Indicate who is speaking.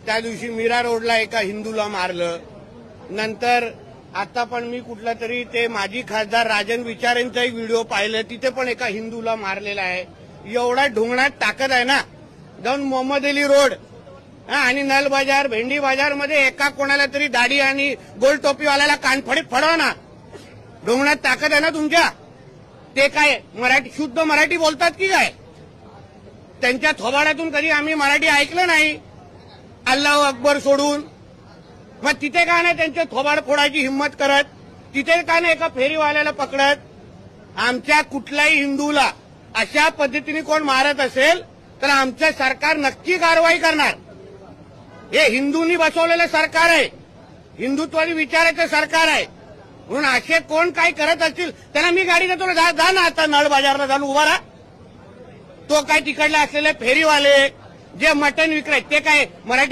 Speaker 1: त्या दिवशी मीरा रोडला एका हिंदूला मारलं. नंतर आता पण मी कुठला तरी ते माजी खासदार राजन विचारेंचा एक व्हिडिओ पाहिलं, तिथे पण एका हिंदूला मारलेला आहे. एवढा ढोंगणात ताकद आहे ना, जाऊन मोहम्मद अली रोड आणि नल बाजार, भेंडी बाजार मध्ये एका कोणाला तरी दाढी आणि गोल टोपीवाल्याला कानफडीत फडवा ना. ढोंगणात ताकद आहे ना तुमच्या. ते काय मराठी शुद्ध मराठी बोलतात की काय? त्यांच्या थोबाडातून कधी आम्ही मराठी ऐकलं नाही, अल्लाहू अकबर सोडून. मग तिथे का नाही त्यांचे थोबाड फोडायची हिंमत करत? तिथे का नाही एका फेरीवाल्याला पकडत? आमच्या कुठल्याही हिंदूला अशा पद्धतीने कोण मारत असेल तर आमचं सरकार नक्की कारवाई करणार. हे हिंदूंनी बसवलेलं सरकार आहे, हिंदुत्वादी विचाराचं सरकार आहे. म्हणून असे कोण काय करत असतील त्यांना मी गाडी देतो ना, जा ना आता नळ बाजारला जाऊन उभा राहा. तो काय तिकडले असलेले फेरीवाले जे मटण विकतायत ते काय मराठी